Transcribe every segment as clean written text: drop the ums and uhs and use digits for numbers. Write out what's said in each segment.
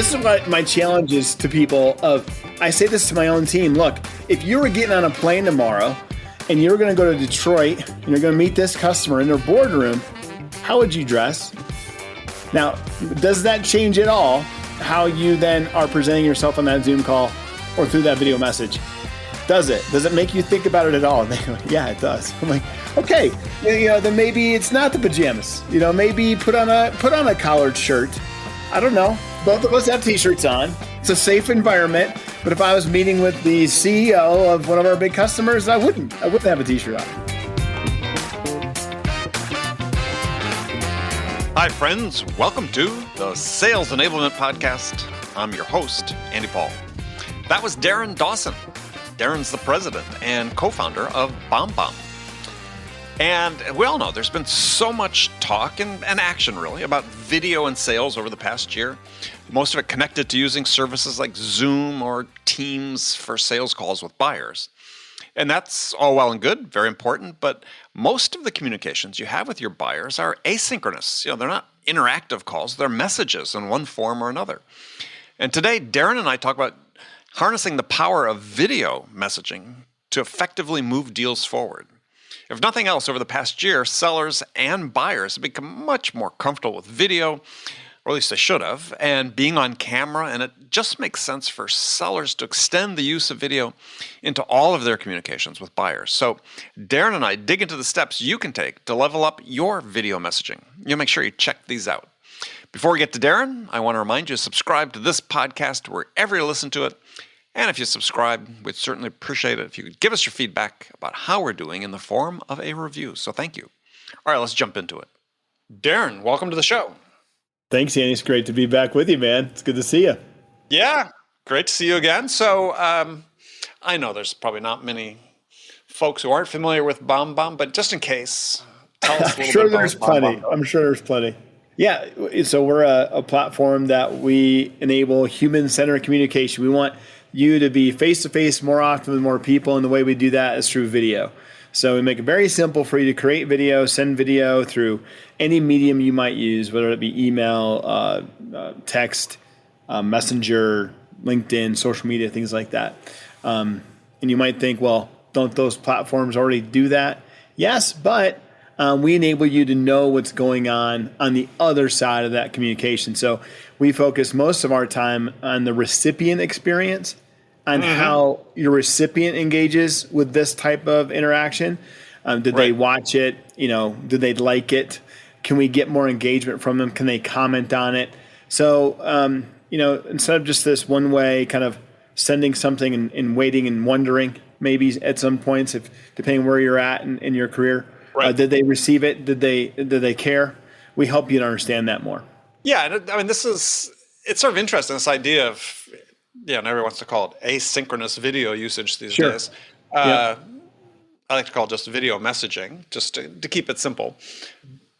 this is what my challenge is to people I say this to my own team. Look, if you were getting on a plane tomorrow and you're going to go to Detroit and you're going to meet this customer in their boardroom, how would you dress? Now, does that change at all how you then are presenting yourself on that Zoom call or through that video message? Does it? Does it make you think about it at all? And they go, yeah, it does. I'm like, okay, then maybe it's not the pajamas. Maybe put on a collared shirt. I don't know. Both of us have t-shirts on. It's a safe environment. But if I was meeting with the CEO of one of our big customers, I wouldn't have a t-shirt on. Hi, friends. Welcome to the Sales Enablement Podcast. I'm your host, Andy Paul. That was Darin Dawson. Darin's the president and co-founder of BombBomb. And we all know there's been so much talk and action, really, about video and sales over the past year. Most of it connected to using services like Zoom or Teams for sales calls with buyers. And that's all well and good, very important, but most of the communications you have with your buyers are asynchronous. They're not interactive calls, they're messages in one form or another. And today, Darin and I talk about harnessing the power of video messaging to effectively move deals forward. If nothing else, over the past year, sellers and buyers have become much more comfortable with video, or at least they should have, and being on camera, and it just makes sense for sellers to extend the use of video into all of their communications with buyers. So Darin and I dig into the steps you can take to level up your video messaging. Make sure you check these out. Before we get to Darin, I want to remind you to subscribe to this podcast wherever you listen to it. And if you subscribe, we'd certainly appreciate it if you could give us your feedback about how we're doing in the form of a review. So thank you. All right, let's jump into it. Darin, welcome to the show. Thanks, Andy. It's great to be back with you, man. It's good to see you. Yeah, great to see you again. So I know there's probably not many folks who aren't familiar with BombBomb, but just in case, tell us a little bit about BombBomb. I'm sure there's plenty. Yeah, so we're a platform that we enable human-centered communication. We want you to be face-to-face more often with more people, and the way we do that is through video. So we make it very simple for you to create video, send video through any medium you might use, whether it be email, text, Messenger, LinkedIn, social media, things like that. And you might think, well, don't those platforms already do that? Yes, but we enable you to know what's going on the other side of that communication. So we focus most of our time on the recipient experience, on how your recipient engages with this type of interaction. Did they watch it? Did they like it? Can we get more engagement from them? Can they comment on it? So, instead of just this one way kind of sending something and waiting and wondering maybe at some points, depending where you're at in your career, did they receive it? Did they care? We help you to understand that more. Yeah, I mean, it's sort of interesting, this idea of, and everyone wants to call it asynchronous video usage these days. I like to call it just video messaging, just to keep it simple.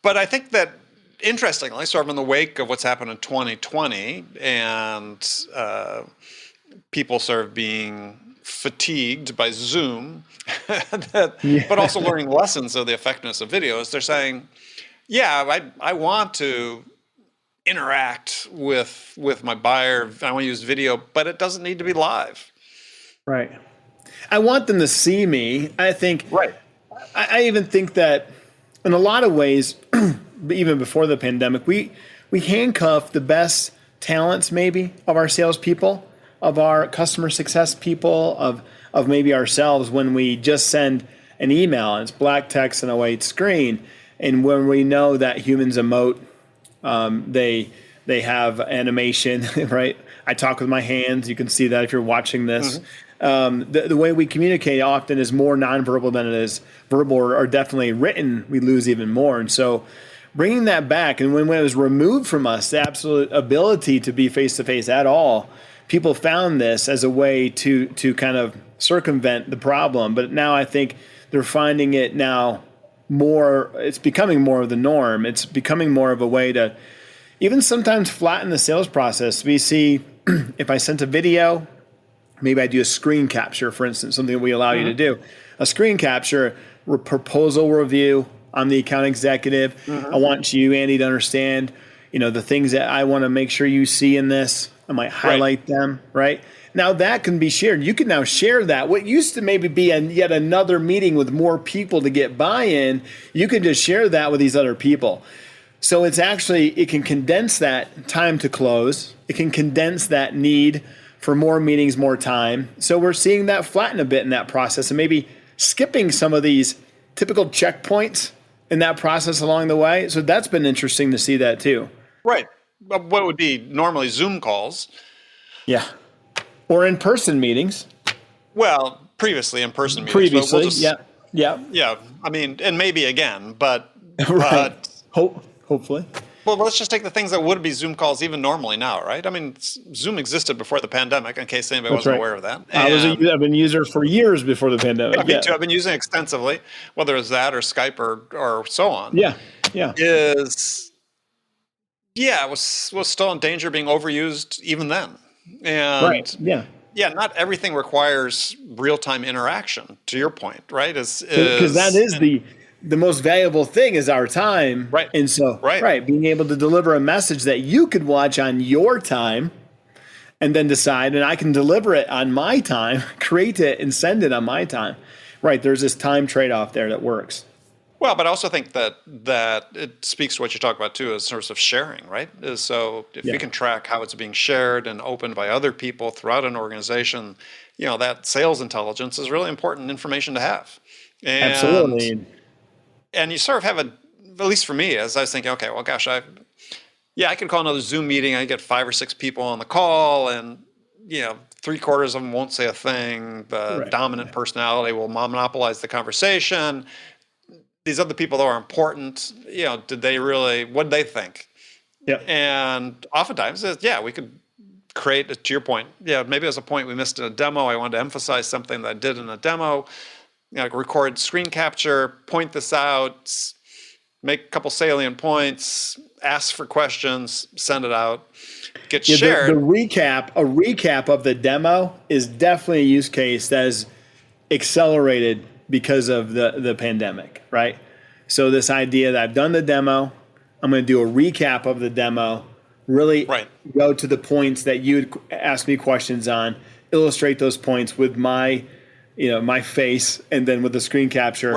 But I think that, interestingly, sort of in the wake of what's happened in 2020 and people sort of being fatigued by Zoom, but also learning lessons of the effectiveness of videos, they're saying, I want to interact with my buyer. I want to use video, but it doesn't need to be live. Right. I want them to see me. I think. Right. I even think that in a lot of ways, even before the pandemic, we handcuffed the best talents maybe of our salespeople, of our customer success people, of maybe ourselves when we just send an email and it's black text and a white screen, and when we know that humans emote. They have animation, right? I talk with my hands. You can see that if you're watching this. The way we communicate often is more nonverbal than it is verbal, or definitely written. We lose even more. And so bringing that back, and when it was removed from us, the absolute ability to be face-to-face at all, people found this as a way to kind of circumvent the problem. But now I think they're finding it now more, it's becoming more of the norm. It's becoming more of a way to even sometimes flatten the sales process. We see if I sent a video, maybe I do a screen capture, for instance, something that we allow you to do. A screen capture, proposal review. I'm the account executive. I want you, Andy, to understand, the things that I want to make sure you see in this. I might highlight them, right? Now that can be shared. You can now share that. What used to maybe be yet another meeting with more people to get buy-in, you can just share that with these other people. So it's actually, it can condense that time to close. It can condense that need for more meetings, more time. So we're seeing that flatten a bit in that process and maybe skipping some of these typical checkpoints in that process along the way. So that's been interesting to see that too. Right. What would be normally Zoom calls. Yeah. Or in-person meetings. Well, previously in-person meetings. Previously, yeah. Yeah, I mean, and maybe again, but... right. Hopefully. Well, let's just take the things that would be Zoom calls even normally now, right? I mean, Zoom existed before the pandemic, in case anybody wasn't aware of that. I've been a user for years before the pandemic. Yeah, me too. I've been using it extensively, whether it's that or Skype or so on. Yeah. It was still in danger of being overused even then. And right. Yeah, not everything requires real-time interaction, to your point, right? Because that is the most valuable thing is our time. Right. And so, being able to deliver a message that you could watch on your time and then decide, and I can deliver it on my time, create it and send it on my time. Right. There's this time trade-off there that works. Well, but I also think that it speaks to what you talk about too, as sorts of sharing, right? So if you can track how it's being shared and opened by other people throughout an organization, that sales intelligence is really important information to have. Absolutely. And you sort of have at least for me, as I was thinking, okay, well, gosh, I could call another Zoom meeting. I get 5 or 6 people on the call, and 3/4 of them won't say a thing. The dominant personality will monopolize the conversation. These other people that are important, what did they think? Yeah. And oftentimes, we could create, to your point, maybe there's a point we missed in a demo. I wanted to emphasize something that I did in a demo. Record screen capture, point this out, make a couple salient points, ask for questions, send it out, get shared. A recap of the demo is definitely a use case that is accelerated because of the pandemic, right? So this idea that I've done the demo, I'm going to do a recap of the demo, really go to the points that you'd ask me questions on, illustrate those points with my face, and then with the screen capture,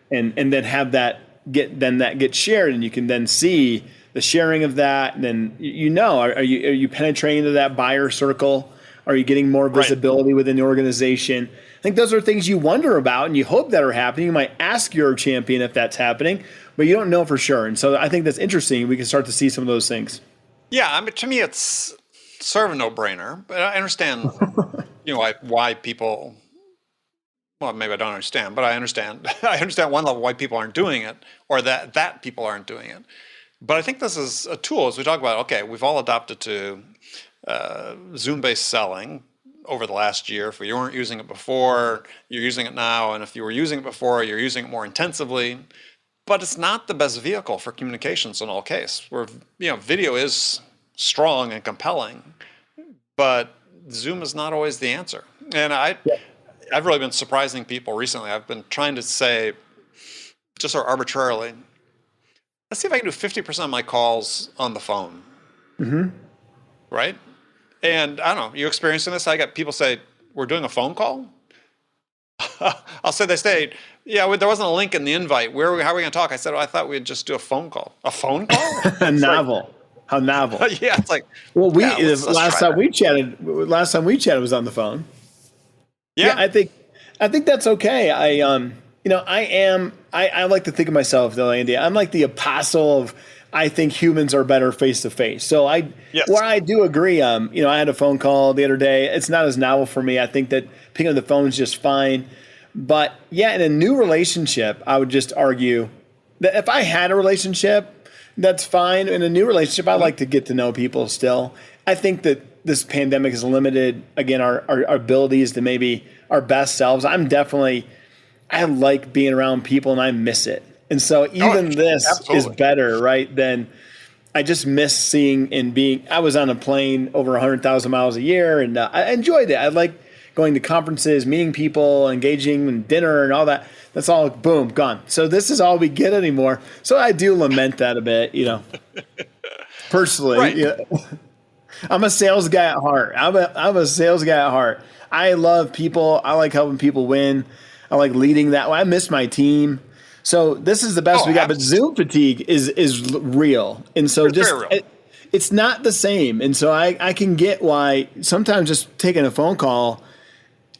and then have that get shared, and you can then see the sharing of that. And then are you penetrating into that buyer circle? Are you getting more visibility within the organization? I think those are things you wonder about and you hope that are happening. You might ask your champion if that's happening, but you don't know for sure. And so I think that's interesting. We can start to see some of those things. Yeah, I mean, to me, it's sort of a no-brainer. But I understand, why people. Well, maybe I don't understand, but I understand. I understand one level why people aren't doing it, or that people aren't doing it. But I think this is a tool, as we talk about. Okay, we've all adopted to Zoom-based selling over the last year. If you weren't using it before, you're using it now, and if you were using it before, you're using it more intensively. But it's not the best vehicle for communications in all cases. Where video is strong and compelling, but Zoom is not always the answer. And I've really been surprising people recently. I've been trying to say, just sort of arbitrarily, let's see if I can do 50% of my calls on the phone. Mm-hmm. Right? And I don't know, you experiencing this? I got people say, we're doing a phone call? They say, there wasn't a link in the invite. How are we going to talk? I said, I thought we'd just do a phone call. A phone call? Novel. How novel. Yeah, it's like. Well, last time we chatted was on the phone. Yeah, I think that's okay. I like to think of myself though, Andy. I'm like the apostle of, I think humans are better face to face. So where I do agree, I had a phone call the other day. It's not as novel for me. I think that picking up the phone is just fine. But in a new relationship, I would just argue that if I had a relationship, that's fine. In a new relationship, I like to get to know people still. I think that this pandemic has limited, again, our abilities to maybe our best selves. I like being around people and I miss it. And so even this is better, right? Than I just miss seeing and being. I was on a plane over 100,000 miles a year, and I enjoyed it. I like going to conferences, meeting people, engaging in dinner and all that. That's all, boom, gone. So this is all we get anymore. So I do lament that a bit, personally. Right. Yeah. I'm a sales guy at heart. I'm a sales guy at heart. I love people. I like helping people win. I like leading that way. I miss my team. So this is the best we got. But Zoom fatigue is real. And so it's not the same. And so I can get why sometimes just taking a phone call,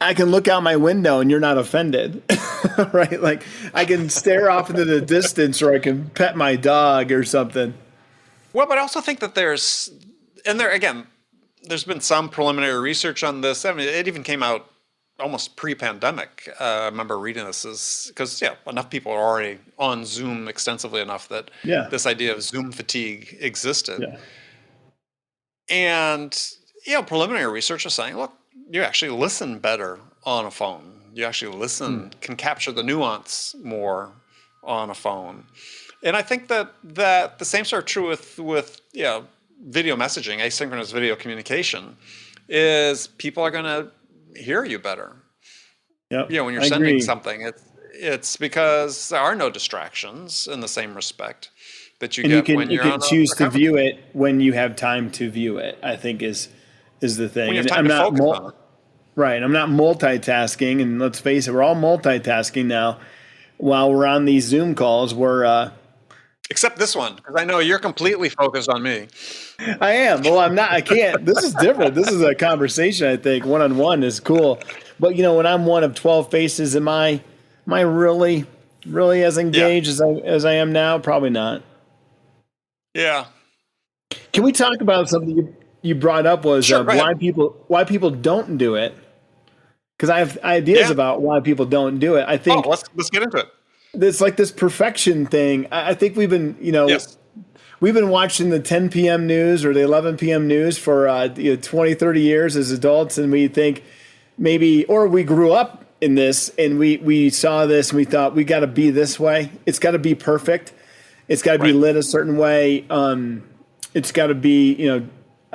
I can look out my window and you're not offended, right? Like I can stare off into the distance or I can pet my dog or something. Well, but I also think that there's been some preliminary research on this. I mean, it even came out almost pre-pandemic. I remember reading this because enough people are already on Zoom extensively enough that this idea of Zoom fatigue existed. Yeah. And preliminary research is saying, look, you actually listen better on a phone. You actually can capture the nuance more on a phone. And I think that the same sort of true with video messaging, asynchronous video communication, is people are going to hear you better. Yep. When you're sending something, it's because there are no distractions in the same respect that you get when you're on a choose to view it when you have time to view it, I think is the thing. When you have time to focus on it. Right. I'm not multitasking, and let's face it, we're all multitasking now. While we're on these Zoom calls, we're except this one, because I know you're completely focused on me. I am. Well, I'm not. I can't. This is different. This is a conversation, I think. One-on-one is cool. But, when I'm one of 12 faces, am I really as engaged as I am now? Probably not. Yeah. Can we talk about something you brought up was why people don't do it? Because I have ideas about why people don't do it. I think let's get into it. It's like this perfection thing. I think we've been, we've been watching the 10 p.m. news or the 11 p.m. news for 20, 30 years as adults, and we think or we grew up in this and we saw this and we thought we got to be this way. It's got to be perfect. It's got to be lit a certain way. It's got to be,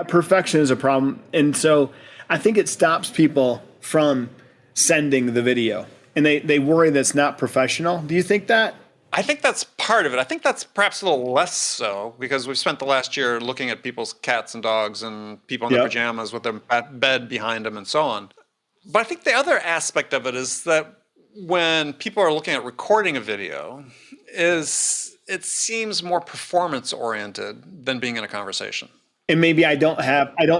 perfection is a problem. And so I think it stops people from sending the video. And they worry that's not professional. Do you think that? I think that's part of it. I think that's perhaps a little less so because we've spent the last year looking at people's cats and dogs and people in their pajamas with their bed behind them and so on. But I think the other aspect of it is that when people are looking at recording a video, it seems more performance oriented than being in a conversation. And maybe I don't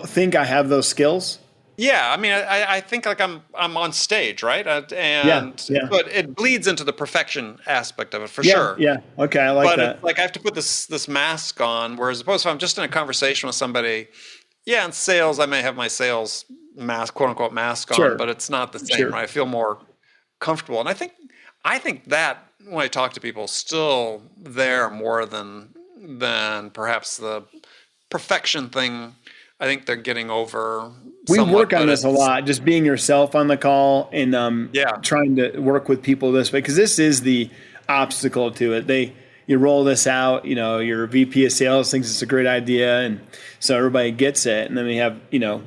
think I have those skills. Yeah, I mean, I think like I'm on stage, right? But it bleeds into the perfection aspect of it for sure. Yeah, okay, I like that. But I have to put this mask on, whereas opposed to if I'm just in a conversation with somebody, in sales, I may have my sales mask, quote unquote mask on, but it's not the same, right? I feel more comfortable, and I think that when I talk to people, still there more than perhaps the perfection thing. I think they're getting over. We work on this a lot, just being yourself on the call and trying to work with people this way, because this is the obstacle to it. You roll this out, your VP of sales thinks it's a great idea, and so everybody gets it. And then we have,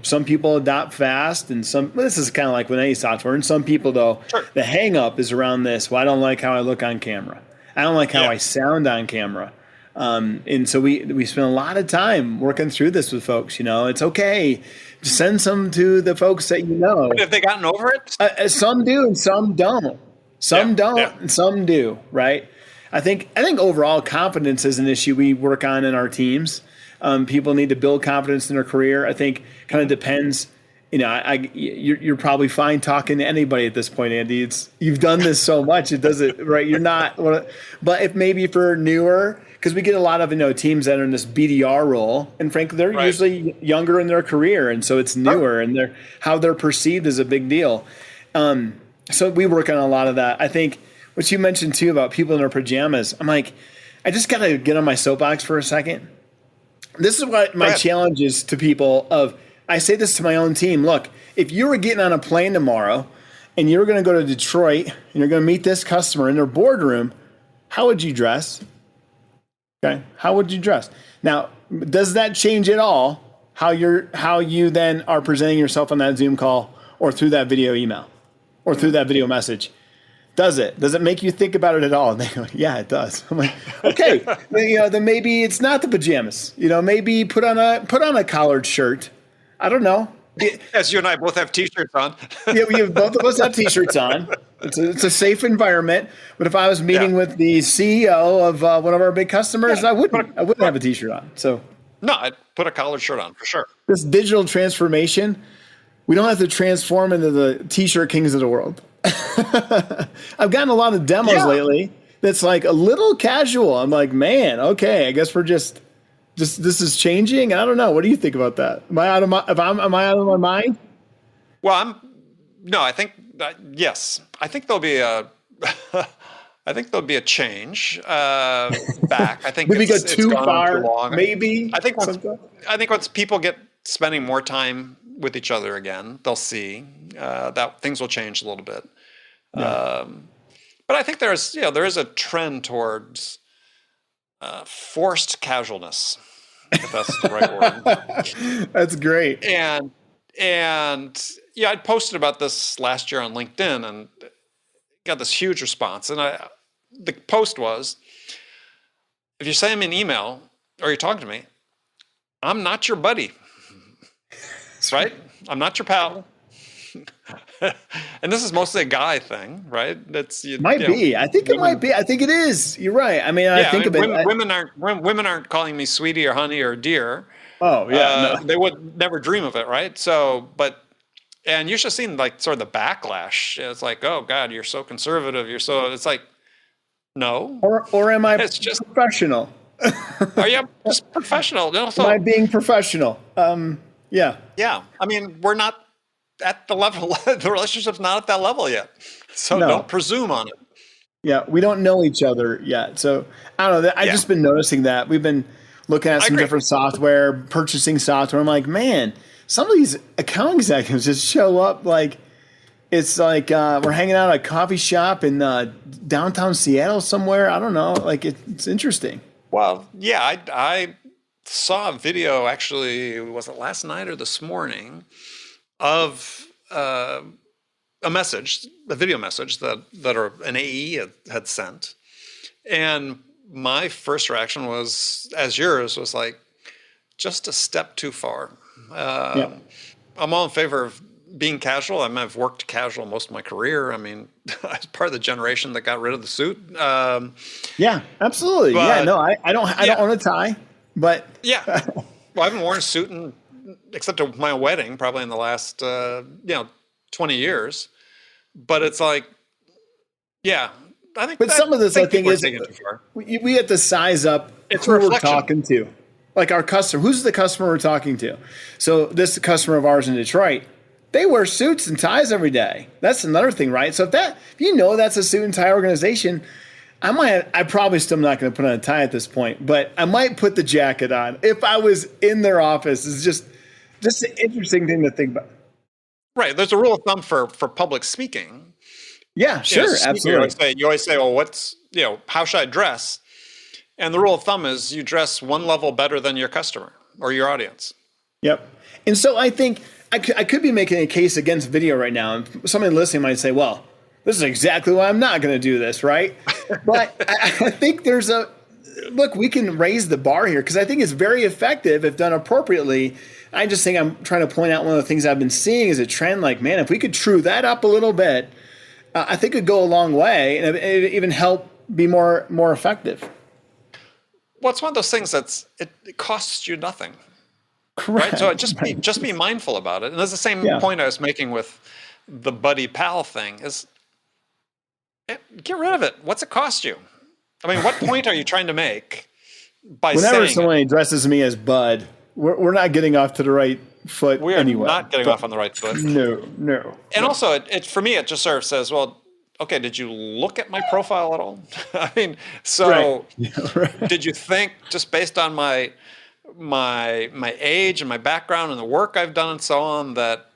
some people adopt fast, and this is kind of like with any software. And some people, though, the hang up is around this. Well, I don't like how I look on camera. I don't like how I sound on camera. And so we spend a lot of time working through this with folks. It's okay. Just send some to the folks that you know. But have they gotten over it? Some do and some don't. Some don't and some do, right? I think overall confidence is an issue we work on in our teams. People need to build confidence in their career. I think kind of depends. You're probably fine talking to anybody at this point, Andy. You've done this so much, it doesn't, right? You're not, but if maybe for newer, because we get a lot of teams that are in this BDR role, and frankly, they're usually younger in their career, and so it's newer, and how they're perceived is a big deal. So we work on a lot of that. I think what you mentioned too about people in their pajamas, I'm like, I just got to get on my soapbox for a second. This is what my challenge is to people I say this to my own team. Look, if you were getting on a plane tomorrow and you're going to go to Detroit and you're going to meet this customer in their boardroom, how would you dress? Okay. How would you dress? Now, does that change at all how you then are presenting yourself on that Zoom call or through that video email or through that video message? Does it? Does it make you think about it at all? And they go, yeah, it does. I'm like, okay, then maybe it's not the pajamas. Maybe put on a collared shirt. I don't know. As you and I both have T-shirts on. Yeah, both of us have T-shirts on. It's a safe environment. But if I was meeting with the CEO of one of our big customers, I wouldn't have a T-shirt on. So no, I'd put a collared shirt on for sure. This digital transformation, we don't have to transform into the T-shirt kings of the world. I've gotten a lot of demos lately that's like a little casual. I'm like, man, okay, I guess we're just this is changing. I don't know. What do you think about that? Am I out of my mind? Well, I think yes. I think there'll be a change back. I think maybe go too far. Too long. Maybe. I think once people get spending more time with each other again, they'll see that things will change a little bit. Yeah. But I think there is a trend towards forced casualness, if that's the right word. That's great. And I'd posted about this last year on LinkedIn and got this huge response. And the post was, if you send me an email or you're talking to me, I'm not your buddy, right? I'm not your pal. And this is mostly a guy thing, right? Might be. I think it might be. I think it is. You're right. I mean, I think of it. Women aren't calling me sweetie or honey or dear. Oh yeah, no. They would never dream of it, right? So, and you should have seen like sort of the backlash. It's like, oh God, you're so conservative. It's like, no. Or am I just professional? Are you just professional? Am I being professional? Yeah. Yeah. I mean, we're not at the level. The relationship's not at that level yet. So don't presume on it. Yeah, we don't know each other yet. So I don't know. I've just been noticing that. We've been looking at some different software, purchasing software. I'm like, man, some of these account executives just show up like it's like we're hanging out at a coffee shop in downtown Seattle somewhere. I don't know. Like it's interesting. Well, yeah, I saw a video actually, was it last night or this morning, of a video message that an AE had sent. And my first reaction was, as yours, was like, just a step too far. I'm all in favor of being casual. I mean, I've worked casual most of my career. I mean, I was part of the generation that got rid of the suit. Yeah, absolutely. But, I don't own a tie, but yeah. Well, I haven't worn a suit except at my wedding, probably in the last 20 years. But it's like, yeah, I think. But some of this, I think, is we have to size up who we're talking to, like our customer. Who's the customer we're talking to? So this customer of ours in Detroit, they wear suits and ties every day. That's another thing, right? So if that's a suit and tie organization, I probably still not going to put on a tie at this point, but I might put the jacket on if I was in their office. It's just an interesting thing to think about. Right. There's a rule of thumb for public speaking. Yeah, sure. Absolutely. You always say, well, how should I dress? And the rule of thumb is you dress one level better than your customer or your audience. Yep. And so I think I could be making a case against video right now. And somebody listening might say, well, this is exactly why I'm not going to do this, right? But I think we can raise the bar here because I think it's very effective if done appropriately. I just think I'm trying to point out one of the things I've been seeing as a trend. Like, man, if we could true that up a little bit, I think it'd go a long way and it even help be more effective. Well, it's one of those things it costs you nothing. Correct. Right? So just be mindful about it. And that's the same point I was making with the buddy pal thing is get rid of it. What's it cost you? I mean, what point are you trying to make by saying whenever someone addresses me as bud, we're not getting off to the right foot we are anyway. Not getting off on the right foot. No. And also, it for me, it just sort of says, well, okay, did you look at my profile at all? I mean, so right. Did you think just based on my age and my background and the work I've done and so on that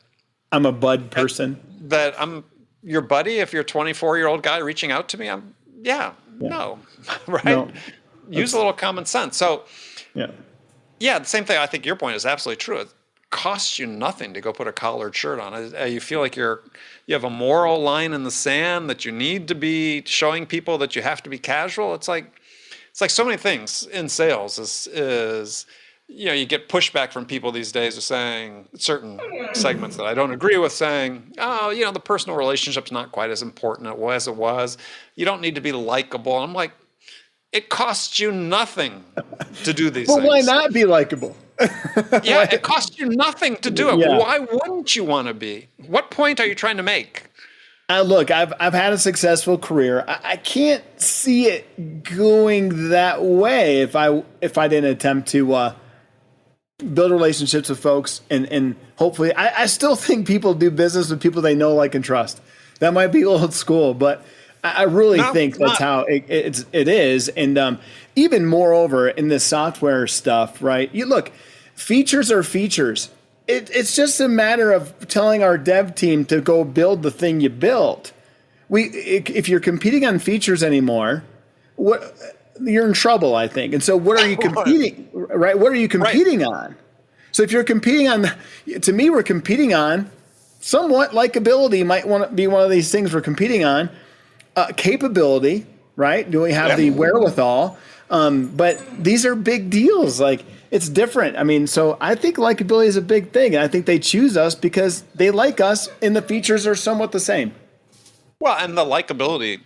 I'm a bud person? That I'm your buddy if you're a 24-year-old guy reaching out to me? No, right? No. Use a little common sense. So, yeah, the same thing. I think your point is absolutely true. costs you nothing to go put a collared shirt on. You feel like you have a moral line in the sand that you need to be showing people that you have to be casual. It's like so many things in sales is you get pushback from people these days of saying certain segments that I don't agree with, saying, oh, the personal relationship's not quite as important as it was. You don't need to be likable. I'm like, it costs you nothing to do these things. But why not be likable? Yeah, it costs you nothing to do it. Yeah. Why wouldn't you want to be? What point are you trying to make? Look, I've had a successful career. I can't see it going that way if I didn't attempt to build relationships with folks and hopefully I still think people do business with people they know, like, and trust. That might be old school, but I really think that's how it is. And even moreover in the software stuff, right? You look, features are features. It's just a matter of telling our dev team to go build the thing you built. If you're competing on features anymore, you're in trouble, I think. And so what are you competing, right? What are you competing on? So if you're competing on, to me, we're competing on somewhat likability might want to be one of these things we're competing on. Capability, right? Do we have the wherewithal? But these are big deals. Like, it's different. I mean, so I think likability is a big thing. And I think they choose us because they like us and the features are somewhat the same. Well, and the likability,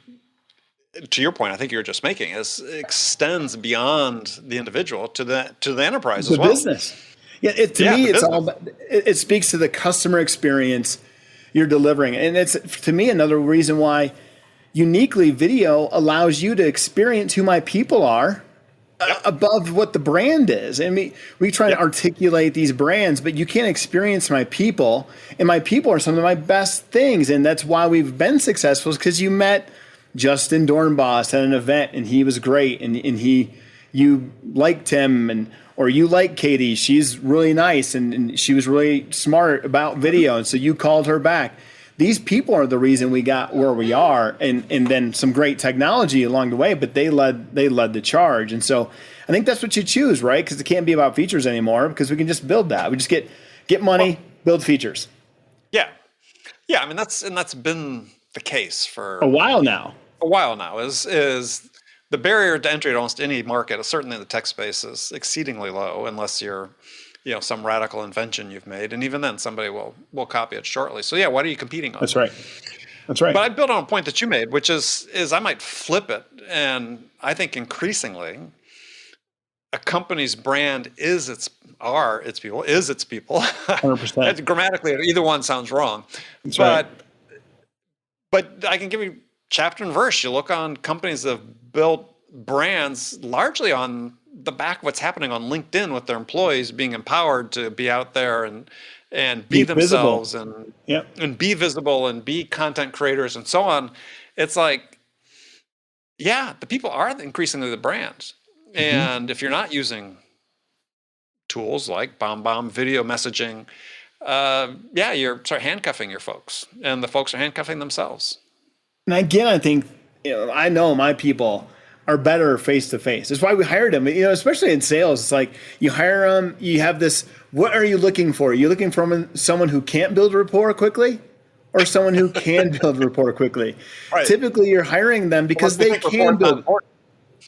to your point, I think you were just making, extends beyond the individual to the enterprise as well. The business. Yeah, to me, it's all about, it speaks to the customer experience you're delivering. And it's, to me, another reason why uniquely video allows you to experience who my people are above what the brand is. And we try to articulate these brands, but you can't experience my people. And my people are some of my best things. And that's why we've been successful, is because you met Justin Dornbos at an event and he was great. And you liked him, or you like Katie, she's really nice and she was really smart about video. And so you called her back. These people are the reason we got where we are, and then some great technology along the way, but they led the charge. And so I think that's what you choose, right? Because it can't be about features anymore, because we can just build that. We just get money, build features. Yeah. I mean, that's been the case for a while now. Is the barrier to entry to almost any market, certainly in the tech space, is exceedingly low, unless you're some radical invention you've made. And even then, somebody will copy it shortly. So what are you competing on? That's right. But I'd build on a point that you made, which is I might flip it. And I think increasingly, a company's brand is its people. 100%. Grammatically, either one sounds wrong. But I can give you chapter and verse. You look on companies that have built brands largely on the back of what's happening on LinkedIn with their employees being empowered to be out there and be themselves and be visible and be content creators and so on. It's like, the people are increasingly the brands. Mm-hmm. And if you're not using tools like BombBomb video messaging, you're handcuffing your folks, and the folks are handcuffing themselves. And again, I think, I know my people are better face to face. That's why we hired them. Especially in sales, it's like you hire them. You have this. What are you looking for? Are you looking for someone who can't build rapport quickly, or someone who can build rapport quickly? Right. Typically, you're hiring them because they can build.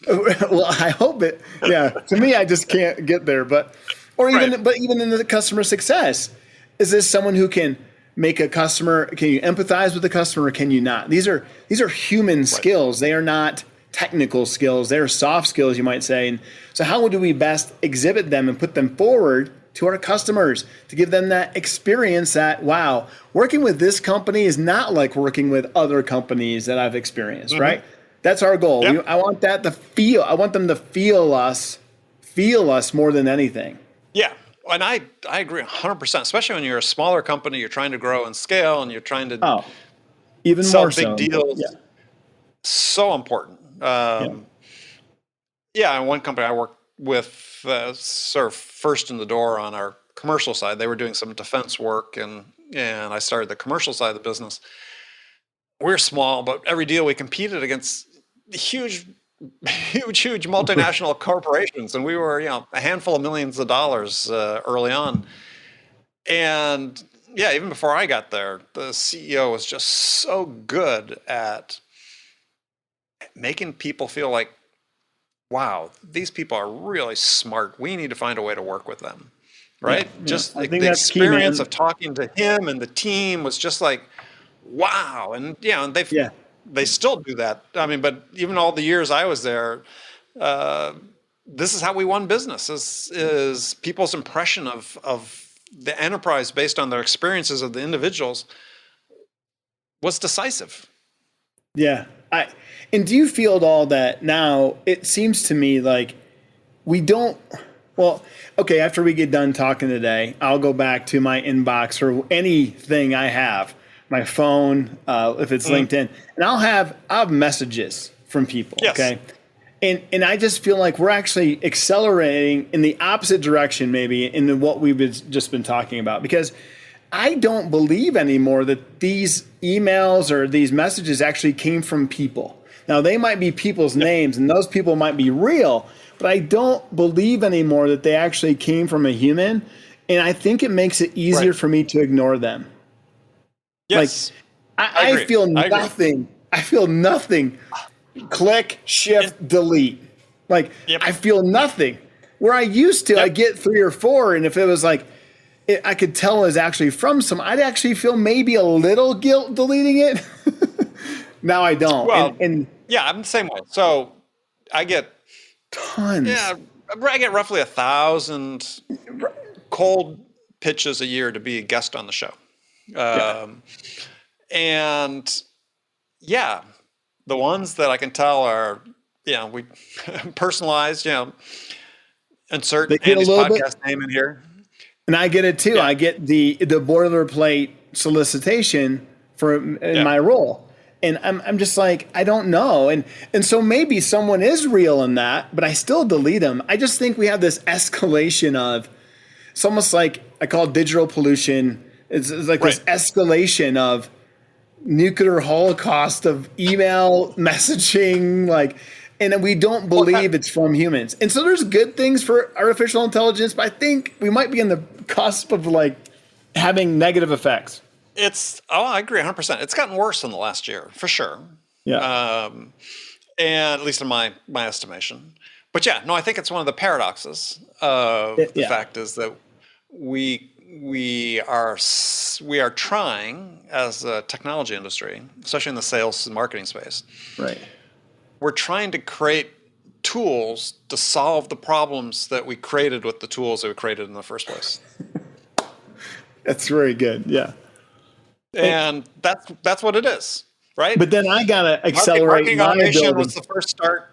Well, I hope it. Yeah. To me, I just can't get there. But even in the customer success, is this someone who can make a customer? Can you empathize with the customer, or can you not? These are human skills. They are not technical skills. They're soft skills, you might say. And so how do we best exhibit them and put them forward to our customers to give them that experience that, wow, working with this company is not like working with other companies that I've experienced, right? That's our goal. Yep. I want them to feel us more than anything. Yeah. And I agree 100%, especially when you're a smaller company, you're trying to grow and scale, and you're trying to even sell more big deals. Yeah. So important. And one company I worked with, sort of first in the door on our commercial side, they were doing some defense work, and I started the commercial side of the business. We're small, but every deal we competed against huge multinational corporations, and we were a handful of millions of dollars early on. And yeah, even before I got there, the CEO was just so good at making people feel like, wow, these people are really smart. We need to find a way to work with them. Right? Yeah. Just I like think the that's key, man. experience of talking to him and the team was just like, wow. And yeah, and they still do that. I mean, but even all the years I was there, this is how we won business is people's impression of the enterprise based on their experiences of the individuals was decisive. Yeah. And do you feel at all that now it seems to me like we don't, well, okay, after we get done talking today, I'll go back to my inbox or anything I have, my phone, if it's LinkedIn, and I'll have messages from people. Yes. Okay. And I just feel like we're actually accelerating in the opposite direction, maybe, in what we've just been talking about, because I don't believe anymore that these emails or these messages actually came from people. Now, they might be people's names, and those people might be real, but I don't believe anymore that they actually came from a human. And I think it makes it easier for me to ignore them. Yes. Like, I feel nothing. I feel nothing. Click, shift, delete. Like, I feel nothing. Where I used to, I get 3 or 4, and if it was like, I could tell it was actually from some, I'd actually feel maybe a little guilt deleting it. Now I don't. Well, and yeah, I'm the same way. So I get tons. Yeah, I get roughly 1,000 cold pitches a year to be a guest on the show. And yeah, the ones that I can tell are, we personalized, insert Andy's podcast name in here. And I get it too. Yeah. I get the boilerplate solicitation for in my role. And I'm just like, I don't know. And so maybe someone is real in that, but I still delete them. I just think we have this escalation of, it's almost like I call it digital pollution. It's like this escalation of nuclear holocaust of email messaging, and we don't believe it's from humans. And so there's good things for artificial intelligence, but I think we might be in the cusp of having negative effects. I agree 100%. It's gotten worse in the last year, for sure. Yeah. And at least in my estimation. But I think it's one of the paradoxes of the fact is that we are trying as a technology industry, especially in the sales and marketing space. Right. We're trying to create tools to solve the problems that we created with the tools that we created in the first place. That's very good. Yeah. And that's what it is, right? But then I gotta accelerate. Marketing automation was the first start.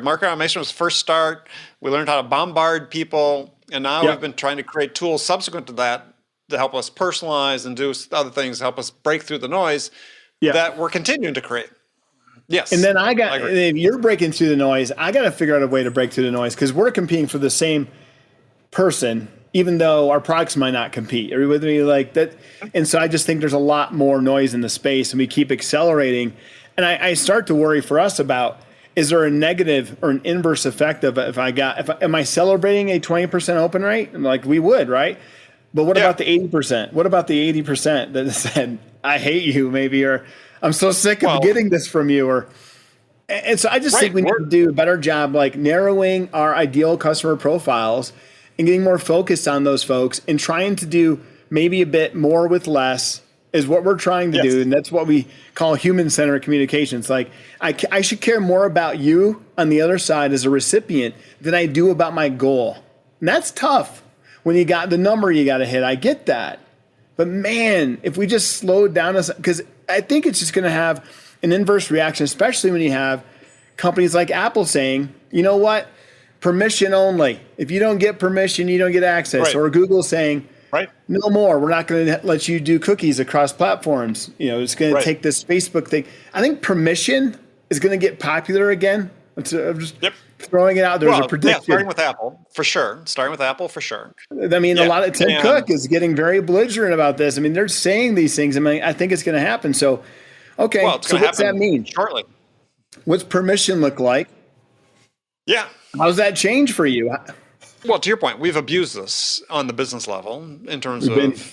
Marketing automation was the first start. We learned how to bombard people, and now we've been trying to create tools subsequent to that to help us personalize and do other things to help us break through the noise that we're continuing to create. Yes. And then if you're breaking through the noise, I got to figure out a way to break through the noise because we're competing for the same person, even though our products might not compete. Are you with me? Like that? And so I just think there's a lot more noise in the space and we keep accelerating. And I start to worry for us about, is there a negative or an inverse effect of am I celebrating a 20% open rate? And we would, right? But what about the 80%? What about the 80% that said, I hate you maybe, or I'm so sick of getting this from you, and so I just think we need to do a better job narrowing our ideal customer profiles and getting more focused on those folks and trying to do maybe a bit more with less is what we're trying to do. And that's what we call human-centered communications. I should care more about you on the other side as a recipient than I do about my goal. And that's tough when you got the number you got to hit. I get that. But man, if we just slowed down, because I think it's just going to have an inverse reaction, especially when you have companies like Apple saying, you know what, permission only. If you don't get permission, you don't get access. Or Google saying, no more. We're not going to let you do cookies across platforms. It's going to take this Facebook thing. I think permission is going to get popular again. I'm just throwing it out there as a prediction. Starting with Apple, for sure. I mean, a lot of Tim Cook is getting very belligerent about this. I mean, they're saying these things. I mean, I think it's going to happen. So, okay. So what's that mean? Shortly. What's permission look like? Yeah. How does that change for you? Well, to your point, we've abused this on the business level in terms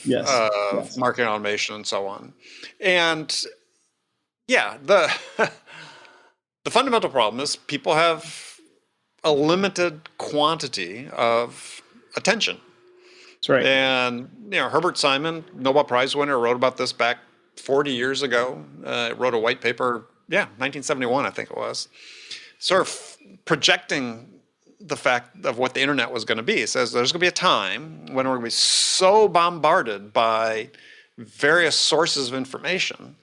Yes, of marketing automation and so on. And yeah, the the fundamental problem is people have a limited quantity of attention. that's right. And Herbert Simon, Nobel Prize winner, wrote about this back 40 years ago. Wrote a white paper, 1971, I think it was, sort of projecting the fact of what the internet was going to be. It says there's going to be a time when we're going to be so bombarded by various sources of information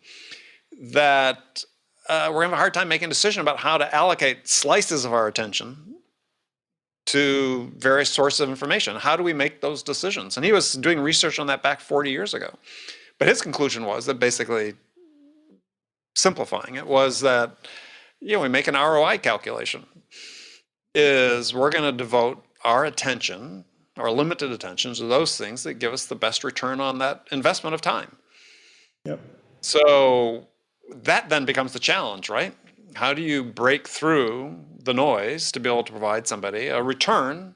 that we're going to have a hard time making a decision about how to allocate slices of our attention to various sources of information. How do we make those decisions? And he was doing research on that back 40 years ago. But his conclusion was that, basically simplifying it, was that we make an ROI calculation. Is we're going to devote our attention, our limited attention, to those things that give us the best return on that investment of time. Yep. So that then becomes the challenge, right? How do you break through the noise to be able to provide somebody a return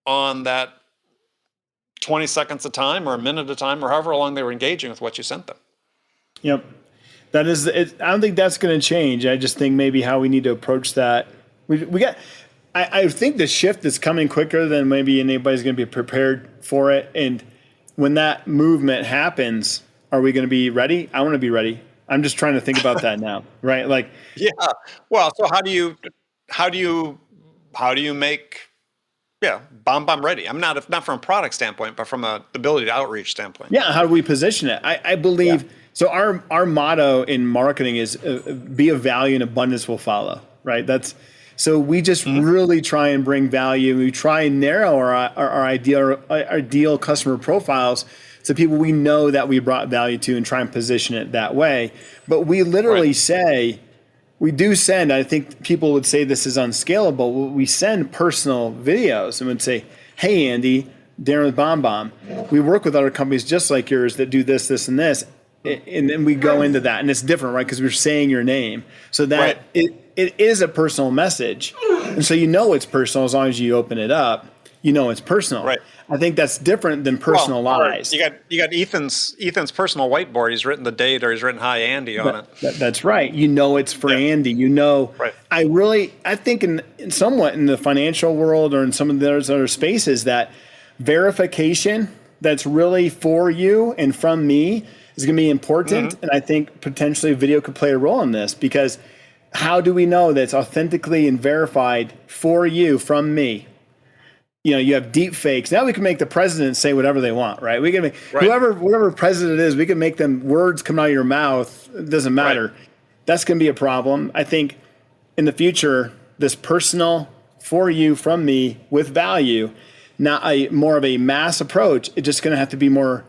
on that 20 seconds of time or a minute of time or however long they were engaging with what you sent them? Yep. That is, I don't think that's going to change. I just think maybe how we need to approach that. I think the shift is coming quicker than maybe anybody's going to be prepared for it. And when that movement happens, are we going to be ready? I want to be ready. I'm just trying to think about that now, right? Like, yeah. Well, so how do you make BombBomb ready? I'm not from a product standpoint, but from the ability to outreach standpoint. Yeah, how do we position it? I believe so. Our motto in marketing is be of value and abundance will follow. Right. So we just really try and bring value. We try and narrow our ideal customer profiles to people we know that we brought value to, and try and position it that way. But we literally say, we do send, I think people would say this is unscalable. We send personal videos and would say, hey, Andy, Darin with BombBomb. We work with other companies just like yours that do this, this, and this. And then we go into that. And it's different, right? Because we're saying your name. So that it is a personal message. And so it's personal as long as you open it up. It's personal. Right. I think that's different than personalized. You got Ethan's personal whiteboard. He's written the date, or he's written "Hi Andy" on it. That's right. It's for Andy. Right. I think in somewhat in the financial world or in some of those other spaces, that verification that's really for you and from me is going to be important. And I think potentially video could play a role in this, because how do we know that it's authentically and verified for you from me? You have deep fakes. Now we can make the president say whatever they want, right? We can make whoever president is, we can make them words come out of your mouth. It doesn't matter. Right. That's going to be a problem. I think in the future, this personal for you from me with value, not more of a mass approach. It's just going to have to be more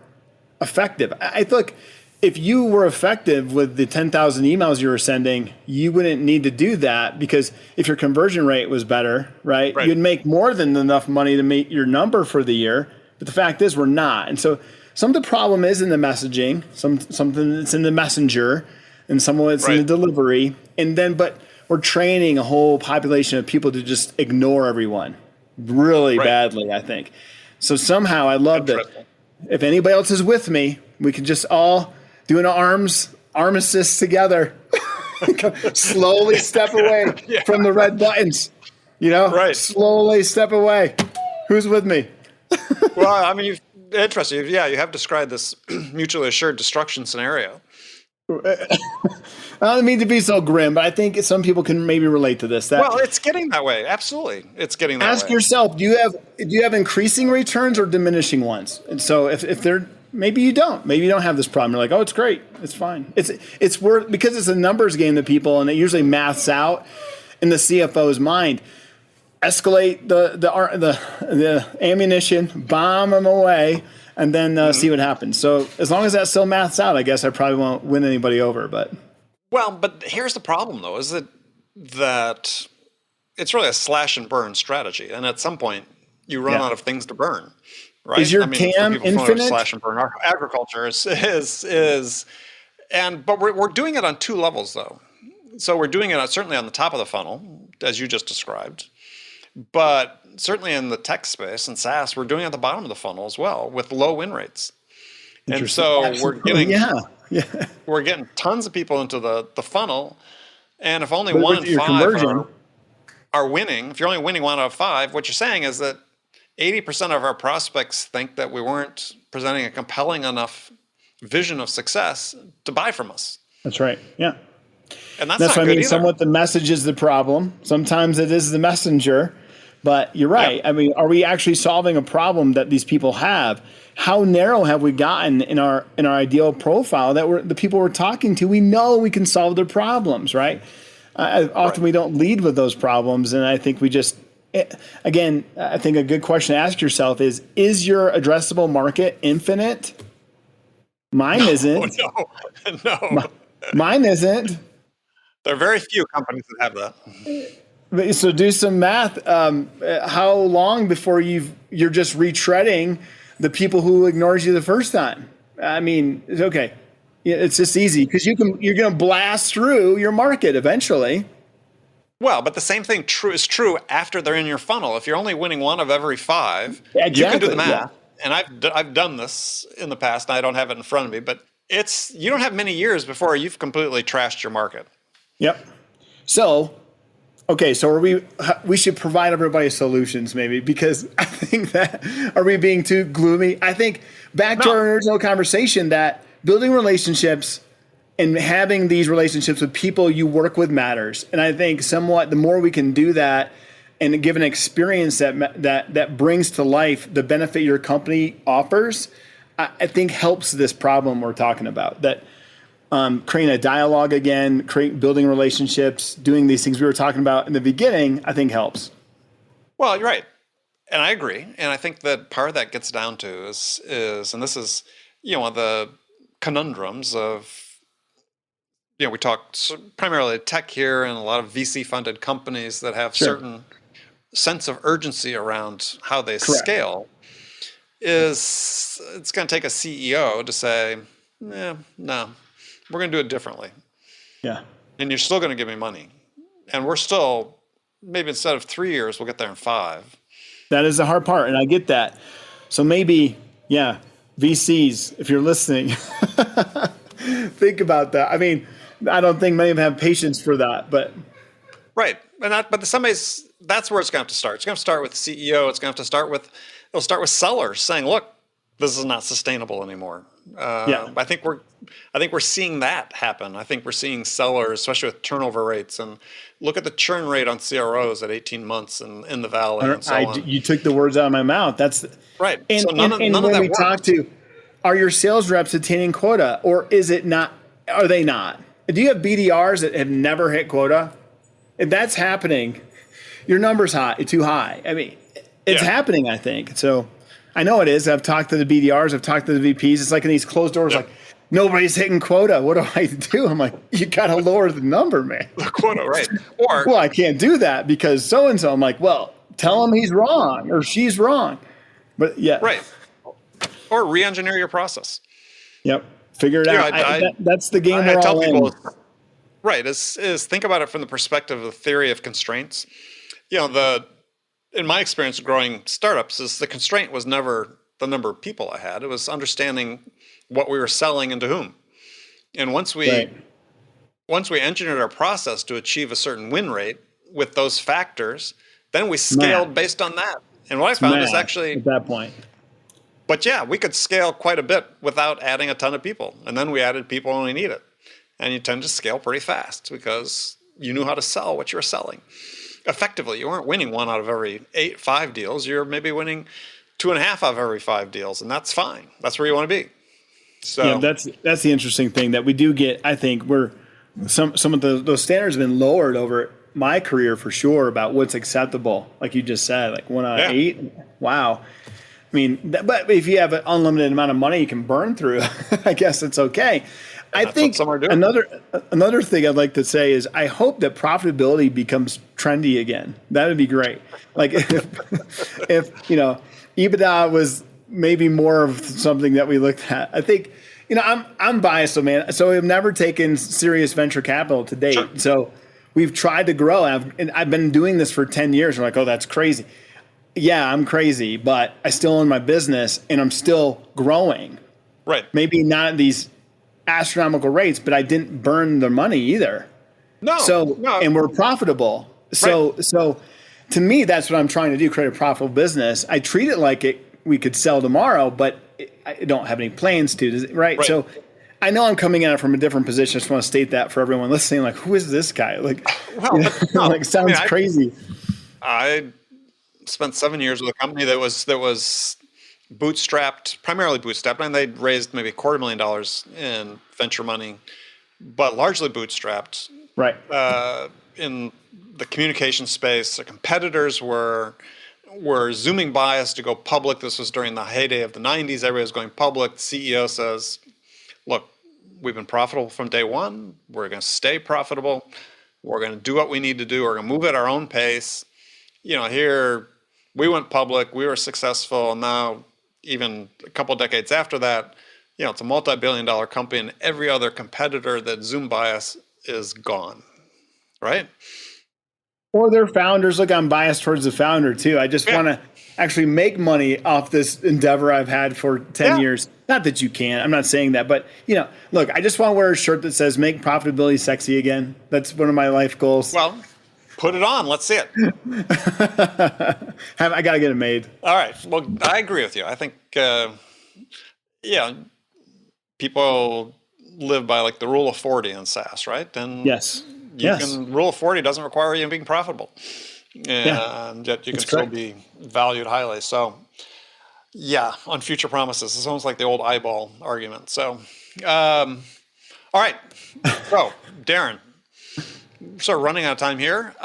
effective. I think if you were effective with the 10,000 emails you were sending, you wouldn't need to do that, because if your conversion rate was better, right, you'd make more than enough money to meet your number for the year. But the fact is, we're not. And so some of the problem is in the messaging, something that's in the messenger, and some of it's in the delivery. But we're training a whole population of people to just ignore everyone really badly, I think. So somehow I love that if anybody else is with me, we can just all do an armistice together, slowly step away from the red buttons, slowly step away. Who's with me? Well, I mean, interesting. Yeah, you have described this mutually assured destruction scenario. I don't mean to be so grim, but I think some people can maybe relate to this. Well, it's getting that way. Absolutely. It's getting that way. Ask yourself, do you have increasing returns or diminishing ones? And so if they're, maybe you don't. Maybe you don't have this problem. You're like, oh, it's great. It's fine. It's worth, because it's a numbers game to people, and it usually maths out in the CFO's mind. Escalate the ammunition, bomb them away, and then see what happens. So as long as that still maths out, I guess I probably won't win anybody over. But here's the problem, though, is that it's really a slash and burn strategy, and at some point you run out of things to burn. Right? Is your TAM infinite? Slash and burn. Our agriculture but we're doing it on two levels, though. So we're doing it certainly on the top of the funnel, as you just described. But certainly in the tech space and SaaS, we're doing at the bottom of the funnel as well with low win rates. And so Absolutely. Yeah. we're getting tons of people into the funnel. And if only But one with in your five conversion, are winning, if you're only winning 1 out of 5, what you're saying is that 80% of our prospects think that we weren't presenting a compelling enough vision of success to buy from us. that's right. Yeah. And that's That's not what I good mean. either. Somewhat the message is the problem. Sometimes it is the messenger, but you're right. Yep. I mean, are we actually solving a problem that these people have? How narrow have we gotten in our ideal profile that the people we're talking to? We know we can solve their problems, right? Often we don't lead with those problems, and I think we just. Again, I think a good question to ask yourself is your addressable market infinite? Mine isn't. No. Mine isn't. There are very few companies that have that. So do some math. How long before you're just retreading the people who ignored you the first time? I mean, it's okay. It's just easy because you're going to blast through your market eventually. Well, but the same thing is true after they're in your funnel. If you're only winning 1 of every 5, Exactly, you can do the math. Yeah. And I've done this in the past. And I don't have it in front of me, but you don't have many years before you've completely trashed your market. Yep. So, okay, so we should provide everybody solutions maybe, because I think that, are we being too gloomy? I think back to our original conversation that building relationships and having these relationships with people you work with matters. And I think somewhat the more we can do that and give an experience that brings to life the benefit your company offers, I think helps this problem we're talking about. That creating a dialogue again, building relationships, doing these things we were talking about in the beginning, I think helps. Well, you're right. And I agree. And I think that part of that gets down to is and this is, one of the conundrums of, we talk primarily tech here and a lot of VC funded companies that have certain sense of urgency around how they scale. It's going to take a CEO to say, no, we're going to do it differently. Yeah. And you're still going to give me money. And we're still, maybe instead of 3 years, we'll get there in 5. That is the hard part. And I get that. So maybe, VCs, if you're listening, think about that. I mean, I don't think many of them have patience for that, but. Right. But in some ways, that's where it's going to have to start. It's going to start with the CEO. It'll start with sellers saying, look, this is not sustainable anymore. I think we're seeing that happen. I think we're seeing sellers, especially with turnover rates, and look at the churn rate on CROs at 18 months in the Valley and so on. You took the words out of my mouth. That's right. And, so none of that when we works. talk to, are your sales reps attaining quota, or is it not? Are they not? Do you have BDRs that have never hit quota? If that's happening, your number's too high. I mean, it's happening, I think. So I know it is. I've talked to the BDRs. I've talked to the VPs. It's like in these closed doors, like nobody's hitting quota. What do I do? I'm like, you got to lower the number, man. The quota, right. Well, I can't do that because so-and-so. I'm like, well, tell him he's wrong or she's wrong. But yeah. Right. Or re-engineer your process. Yep. Figure it out. That's the game we're all in. Right. Is think about it from the perspective of the theory of constraints. In my experience growing startups, is the constraint was never the number of people I had. It was understanding what we were selling and to whom. And once we engineered our process to achieve a certain win rate with those factors, then we scaled based on that. And what I found is actually at that point. But we could scale quite a bit without adding a ton of people. And then we added people when we needed. And you tend to scale pretty fast because you knew how to sell what you were selling. Effectively, you weren't winning 1 out of every 5 deals. You're maybe winning 2.5 out of every 5 deals, and that's fine. That's where you want to be. So that's the interesting thing that we do get. I think some of those standards have been lowered over my career for sure about what's acceptable. Like you just said, like 1 out of 8. Wow. I mean, but if you have an unlimited amount of money you can burn through, I guess it's okay. I think another thing I'd like to say is I hope that profitability becomes trendy again. That would be great. Like if EBITDA was maybe more of something that we looked at. I think I'm biased, man. So we've never taken serious venture capital to date. Sure. So we've tried to grow. And I've been doing this for 10 years. We're like, oh, that's crazy. Yeah, I'm crazy, but I still own my business and I'm still growing. Right. Maybe not at these astronomical rates, but I didn't burn the money either. No. And we're profitable. So to me, that's what I'm trying to do, create a profitable business. I treat it like we could sell tomorrow, but I don't have any plans to, right? So I know I'm coming at it from a different position. I just want to state that for everyone listening, like, who is this guy? Like, like sounds crazy. I spent 7 years with a company that was primarily bootstrapped, and they'd raised maybe $250,000 in venture money, but largely bootstrapped. Right. In the communication space, the competitors were zooming by us to go public. This was during the heyday of the 90s. Everybody was going public. The CEO says, look, we've been profitable from day one. We're going to stay profitable. We're going to do what we need to do. We're going to move at our own pace. Here we went public. We were successful. And now, even a couple of decades after that, it's a multi-billion-dollar company, and every other competitor that zoomed by us is gone. Right? Or their founders. Look, I'm biased towards the founder too. I just want to actually make money off this endeavor I've had for 10 years. Not that you can't. I'm not saying that. But, look, I just want to wear a shirt that says make profitability sexy again. That's one of my life goals. Well, put it on. Let's see it. I got to get it made. All right. Well, I agree with you. I think, people live by like the rule of 40 in SaaS, right? And yes. Rule of 40 doesn't require you being profitable. And yet you can still be valued highly. So, on future promises. It's almost like the old eyeball argument. So, all right. So, Darin, sort of running out of time here.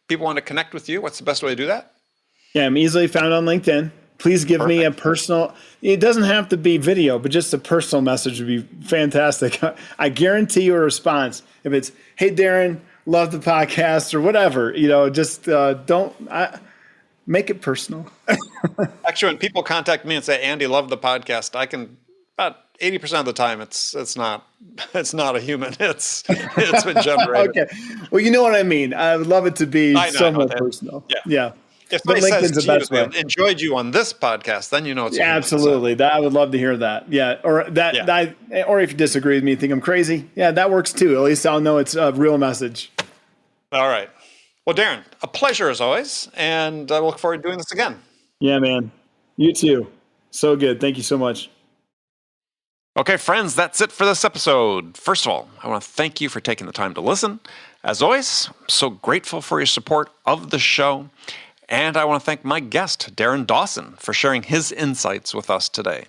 People want to connect with you. What's the best way to do that? Yeah, I'm easily found on LinkedIn. Please give me a personal, it doesn't have to be video, but just a personal message would be fantastic. I guarantee you a response. If it's, hey, Darin, love the podcast or whatever, just make it personal. Actually, when people contact me and say, Andy, love the podcast, I can, about 80% of the time, it's not a human. It's been generated. Okay. Well, you know what I mean. I would love it to be somewhat personal. Yeah. If somebody says to you, enjoyed you on this podcast, then it's absolutely. That I would love to hear that. Yeah, or or if you disagree with me, think I'm crazy. Yeah, that works too. At least I'll know it's a real message. All right. Well, Darin, a pleasure as always, and I look forward to doing this again. Yeah, man. You too. So good. Thank you so much. Okay, friends, that's it for this episode. First of all, I want to thank you for taking the time to listen. As always, I'm so grateful for your support of the show. And I want to thank my guest, Darin Dawson, for sharing his insights with us today.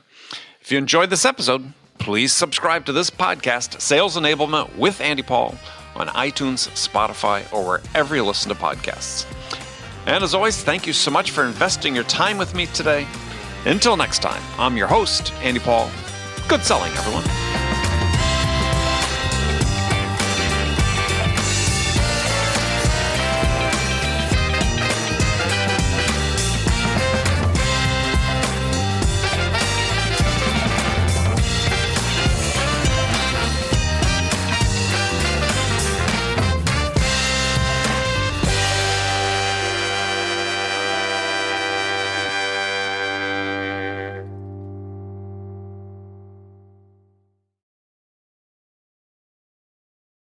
If you enjoyed this episode, please subscribe to this podcast, Sales Enablement with Andy Paul, on iTunes, Spotify, or wherever you listen to podcasts. And as always, thank you so much for investing your time with me today. Until next time, I'm your host, Andy Paul. Good selling, everyone.